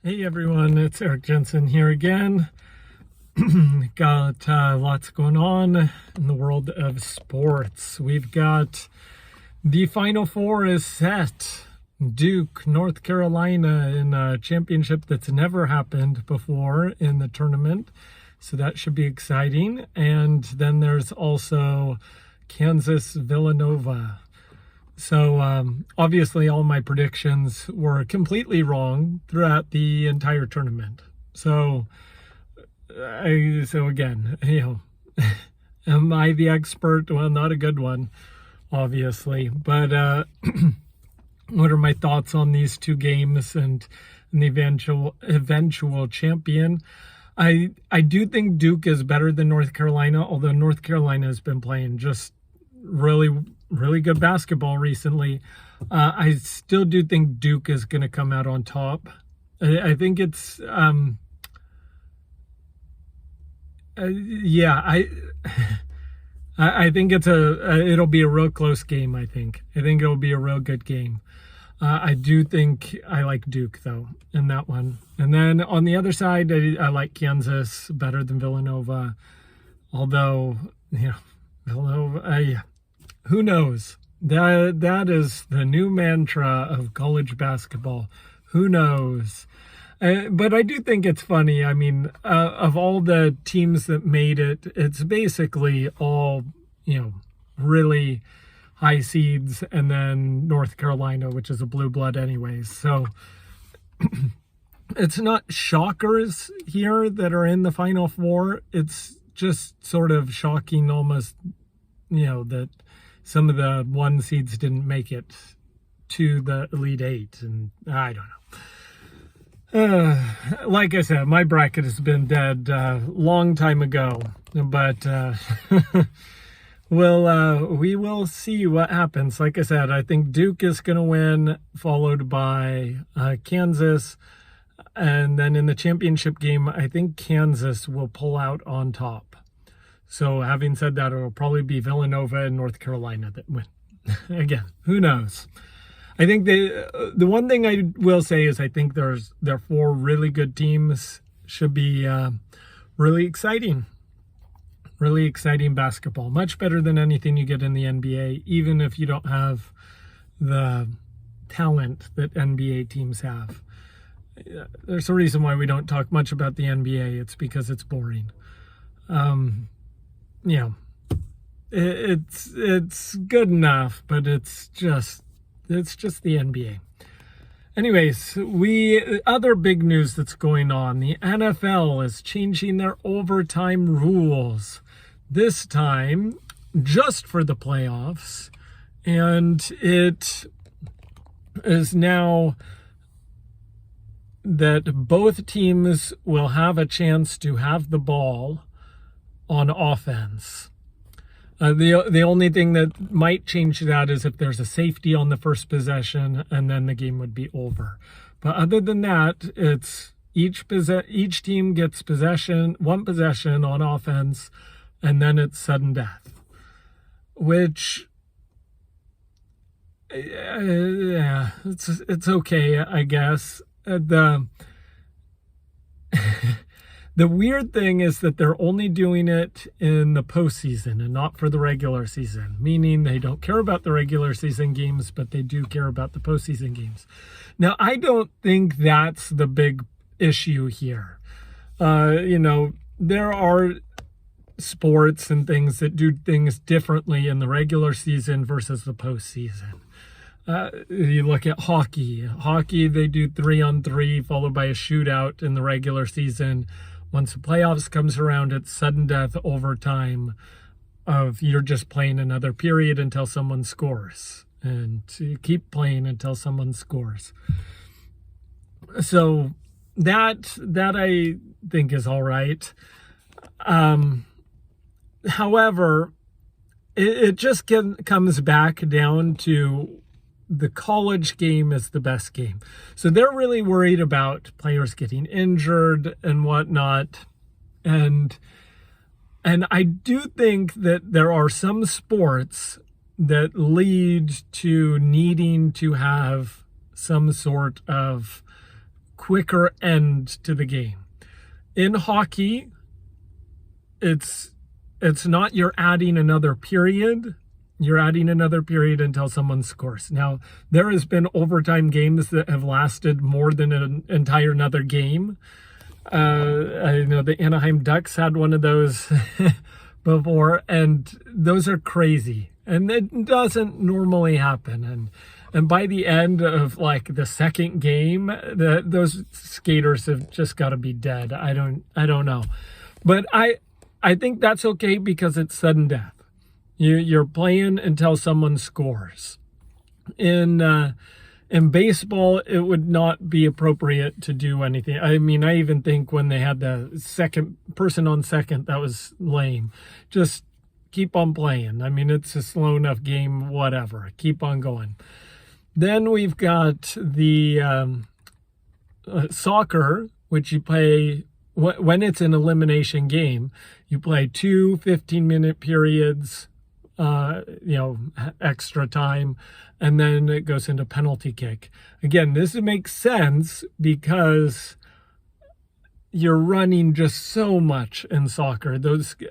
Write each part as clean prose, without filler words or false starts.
Hey everyone, it's Eric Jensen here again. Got lots going on in the world of sports. We've got the Final Four is set. Duke, North Carolina in a championship that's never happened before in the tournament. So that should be exciting. And then there's also Kansas, Villanova. So obviously all my predictions were completely wrong throughout the entire tournament. So again, am I the expert? Well, not a good one, obviously. But what are my thoughts on these two games and the eventual champion? I do think Duke is better than North Carolina, although North Carolina has been playing just really good basketball recently. I still do think Duke is going to come out on top. I think it's I think it'll be a real close game. I think it'll be a real good game. I do think I like Duke though in that one. And then on the other side, I like Kansas better than Villanova. Although, Villanova, who knows? That is the new mantra of college basketball. Who knows? But I do think it's funny. I mean, of all the teams that made it, it's basically all, really high seeds, and then North Carolina, which is a blue blood anyways. So it's not shockers here that are in the Final Four. It's just sort of shocking almost, that some of the one seeds didn't make it to the Elite Eight. And I don't know. Like I said, my bracket has been dead a long time ago. But we will see what happens. Like I said, I think Duke is going to win, followed by Kansas. And then in the championship game, I think Kansas will pull out on top. So having said that, it'll probably be Villanova and North Carolina that win. Again, who knows? I think the one thing I will say is I think there are four really good teams. Should be really exciting basketball. Much better than anything you get in the NBA, even if you don't have the talent that NBA teams have. There's a reason why we don't talk much about the NBA. It's because it's boring. It's good enough, but it's just the NBA. Anyways, other big news that's going on. The NFL is changing their overtime rules. This time, just for the playoffs. And it is now that both teams will have a chance to have the ball on offense. The only thing that might change that is if there's a safety on the first possession, and then the game would be over. But other than that, it's each team gets one possession on offense, and then it's sudden death. Which, it's okay, I guess. The weird thing is that they're only doing it in the postseason and not for the regular season, meaning they don't care about the regular season games, but they do care about the postseason games. Now, I don't think that's the big issue here. There are sports and things that do things differently in the regular season versus the postseason. You look at hockey. Hockey, they do 3-on-3 followed by a shootout in the regular season. Once the playoffs comes around, it's sudden death overtime of you're just playing another period until someone scores. And you keep playing until someone scores. So that I think is all right. However, it just comes back down to the college game is the best game. So they're really worried about players getting injured and whatnot. And I do think that there are some sports that lead to needing to have some sort of quicker end to the game. In hockey, it's not you're adding another period. You're adding another period until someone scores. Now, there has been overtime games that have lasted more than an entire another game. I know the Anaheim Ducks had one of those before, and those are crazy. And it doesn't normally happen. And by the end of like the second game, those skaters have just got to be dead. I don't know. But I think that's okay because it's sudden death. You're playing until someone scores. In baseball, it would not be appropriate to do anything. I mean, I even think when they had the second person on second, that was lame. Just keep on playing. I mean, it's a slow enough game, whatever. Keep on going. Then we've got the soccer, which you play when it's an elimination game. You play 2 15-minute periods, extra time, and then it goes into penalty kick. Again, this makes sense because you're running just so much in soccer.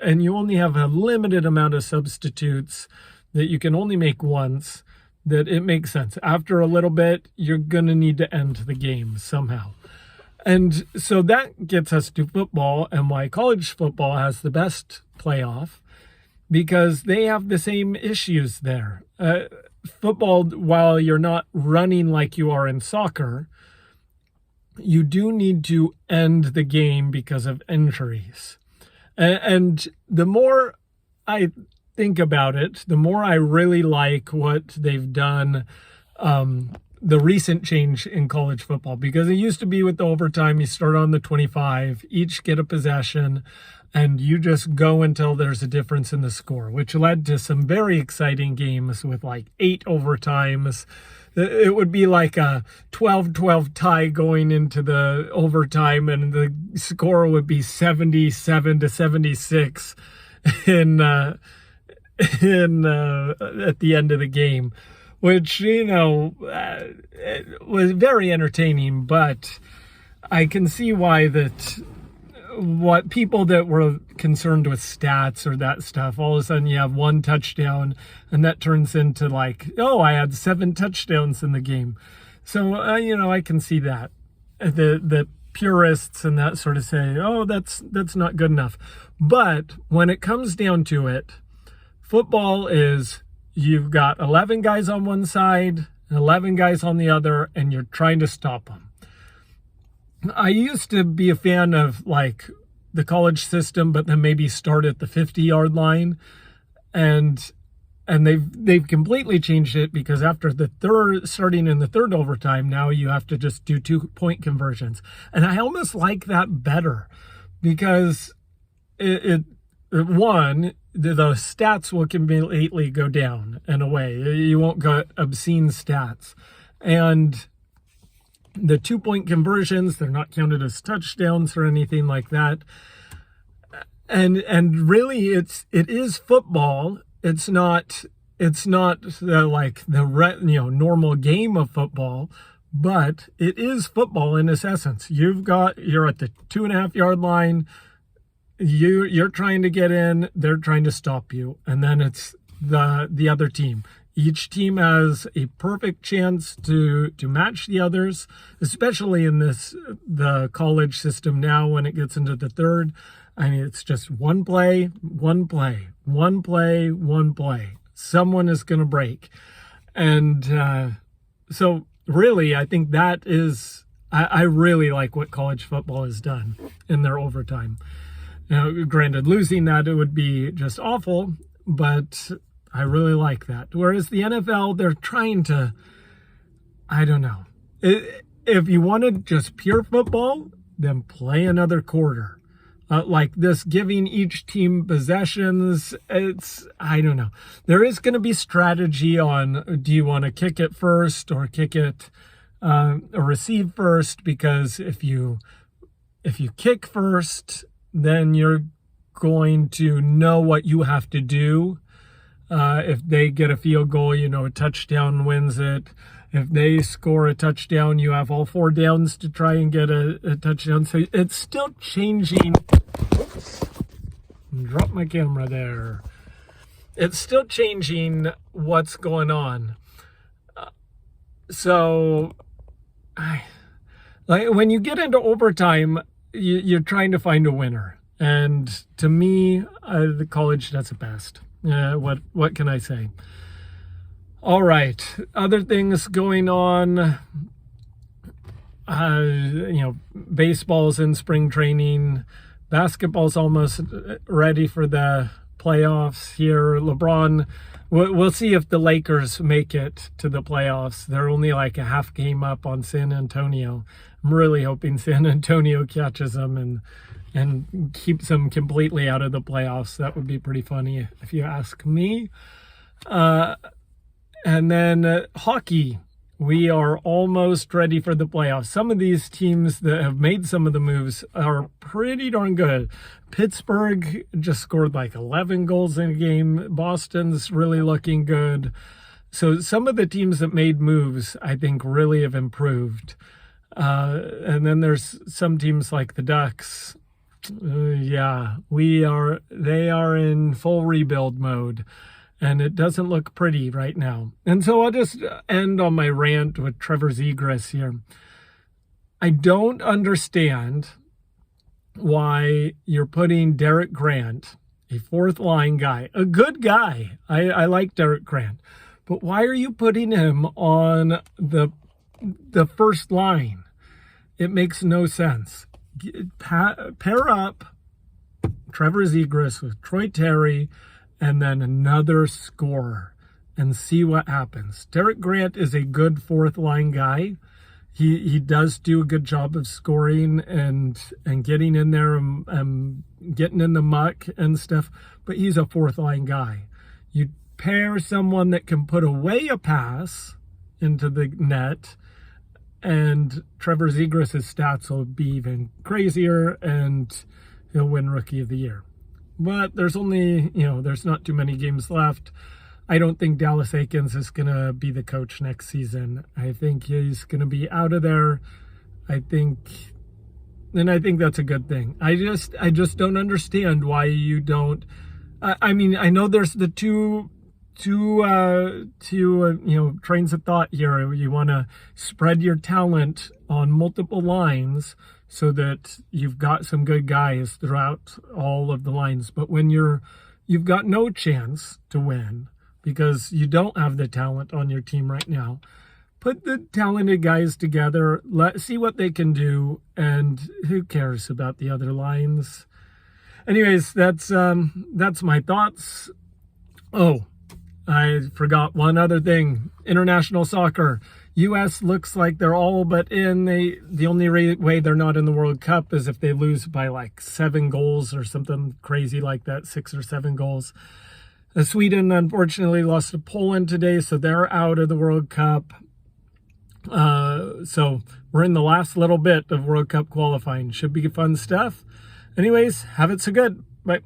And you only have a limited amount of substitutes that you can only make once, that it makes sense. After a little bit, you're going to need to end the game somehow. And so that gets us to football and why college football has the best playoff, because they have the same issues there. Football, while you're not running like you are in soccer, you do need to end the game because of injuries. And the more I think about it, the more I really like what they've done, the recent change in college football, because it used to be with the overtime, you start on the 25, each get a possession, and you just go until there's a difference in the score, which led to some very exciting games with like 8 overtimes. It would be like a 12-12 tie going into the overtime, and the score would be 77-76 at the end of the game, which, it was very entertaining. But I can see why what people that were concerned with stats or that stuff, all of a sudden you have 1 touchdown and that turns into like, oh, I had 7 touchdowns in the game. So, I can see that. The purists and that sort of say, oh, that's not good enough. But when it comes down to it, football is, you've got 11 guys on one side, 11 guys on the other, and you're trying to stop them. I used to be a fan of like the college system, but then maybe start at the 50-yard line, and they've completely changed it, because after starting in the third overtime, now you have to just do 2-point conversions, and I almost like that better, because the stats will completely go down in a way. You won't get obscene stats, and the 2-point conversions, they're not counted as touchdowns or anything like that. And really it is football. It's not the normal game of football, but it is football in its essence. You're at the 2.5-yard line. You're trying to get in, they're trying to stop you, and then it's the other team. Each team has a perfect chance to match the others, especially in the college system now when it gets into the third. I mean, it's just one play. Someone is going to break. And so really, I think that is, I really like what college football has done in their overtime. Now, granted, losing that, it would be just awful, but I really like that. Whereas the NFL, they're trying to, I don't know. If you wanted just pure football, then play another quarter. Like this, giving each team possessions, I don't know. There is going to be strategy on, do you want to kick it first or kick it, or receive first? Because if you kick first, then you're going to know what you have to do. If they get a field goal, a touchdown wins it. if they score a touchdown, you have all 4 downs to try and get a touchdown. So it's still changing. Oops, drop my camera there. It's still changing what's going on. Like when you get into overtime, you're trying to find a winner. And to me, the college does it best. What can I say? All right, other things going on. Baseball's in spring training. Basketball's almost ready for the playoffs here. LeBron, we'll see if the Lakers make it to the playoffs. They're only like a half game up on San Antonio. I'm really hoping San Antonio catches them and keeps them completely out of the playoffs. That would be pretty funny if you ask me. And then hockey. We are almost ready for the playoffs. Some of these teams that have made some of the moves are pretty darn good. Pittsburgh just scored like 11 goals in a game. Boston's really looking good. So some of the teams that made moves, I think, really have improved. And then there's some teams like the Ducks. They are in full rebuild mode. And it doesn't look pretty right now. And so I'll just end on my rant with Trevor Zegras here. I don't understand why you're putting Derek Grant, a 4th line guy, a good guy. I like Derek Grant. But why are you putting him on the first line? It makes no sense. Pair up Trevor Zegras with Troy Terry and then another scorer and see what happens. Derek Grant is a good 4th line guy. He does do a good job of scoring and getting in there and getting in the muck and stuff, but he's a 4th line guy. You pair someone that can put away a pass into the net, and Trevor Zegras' stats will be even crazier, and he'll win Rookie of the Year. But there's only, there's not too many games left. I don't think Dallas Eakins is going to be the coach next season. I think he's going to be out of there. I think that's a good thing. I just don't understand why you don't. I know there's the two trains of thought here. You want to spread your talent on multiple lines so that you've got some good guys throughout all of the lines. But when you've got no chance to win because you don't have the talent on your team right now, put the talented guys together, see what they can do, and who cares about the other lines? Anyways, that's my thoughts. Oh, I forgot one other thing. International soccer. U.S. looks like they're all but in. The only way they're not in the World Cup is if they lose by like 7 goals or something crazy like that, 6 or 7 goals. Sweden, unfortunately, lost to Poland today, so they're out of the World Cup. So we're in the last little bit of World Cup qualifying. Should be fun stuff. Anyways, have it so good. Bye.